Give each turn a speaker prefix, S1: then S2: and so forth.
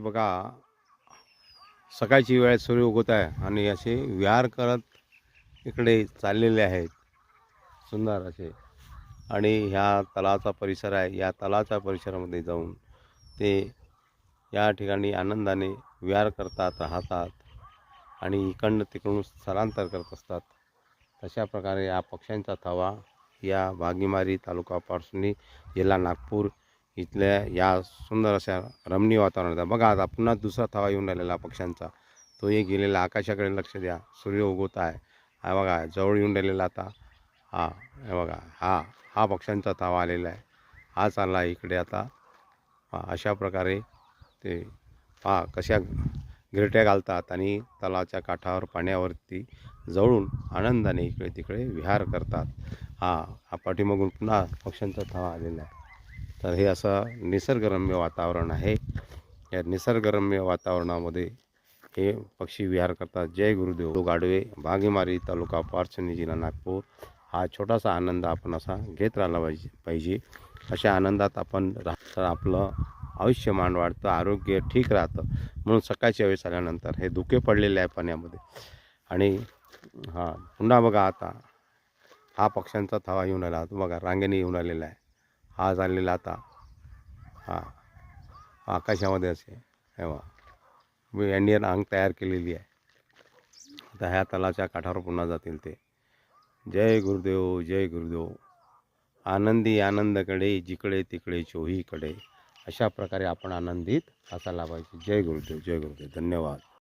S1: बघा, सकाळची वेळ सूर्य उगवत आहे आणि असे विहार करत इकडे चाललेले आहेत, सुंदर असे. आणि ह्या तलावाचा परिसर आहे, या तलावाच्या परिसरामध्ये जाऊन ते या ठिकाणी आनंदाने विहार करतात, राहतात आणि इकडनं तिकडून स्थलांतर करत असतात. तशा प्रकारे या पक्ष्यांचा थवा या भागीमारी तालुका पारसुनी जिल्हा नागपूर इथल्या या सुंदर अशा रमणीय वातावरणात बघा. आता पुन्हा दुसरा थवा येऊन राहिलेला पक्ष्यांचा, तो एक गेलेला. आकाशाकडे लक्ष द्या, सूर्य उगवत आहे. हा बघा जवळ येऊन राहिलेला आता. हा हे बघा, हा हा पक्ष्यांचा थवा आलेला आहे. हा चालला इकडे आता. अशा प्रकारे ते कशा गिरट्या घालतात आणि तलावाच्या काठावर पाण्यावरती जवळून आनंदाने इकडे तिकडे विहार करतात. हा पाठीमागून पुन्हा पक्ष्यांचा थवा आलेला आहे. तर हे असं निसर्गरम्य वातावरण आहे. या निसर्गरम्य वातावरणामध्ये हे पक्षी विहार करतात. जय गुरुदेव. गाढवे, भागीमारी तालुका पारसनी जिल्हा नागपूर. हा छोटासा आनंद आपण असा घेत राहिला पाहिजे. अशा आनंदात आपण तर आपलं आयुष्यमान वाढतं, आरोग्य ठीक राहतं. म्हणून सकाळच्या वेळेस आल्यानंतर हे धुके पडलेले आहे पाण्यामध्ये. आणि पुन्हा बघा आता हा पक्ष्यांचा थवा येऊन आला. बघा रांगेने येऊन आलेला आहे. हा झालेला आता आकाशामध्ये असे तेव्हा यांनी रांग तयार केलेली आहे. आता ह्या तलाच्या काठावर पुन्हा जातील ते. जय गुरुदेव, जय गुरुदेव. आनंदी आनंदकडे, जिकडे तिकडे चोहीकडे. अशा प्रकारे आपण आनंदित असायला पाहिजे. जय गुरुदेव, जय गुरुदेव. धन्यवाद.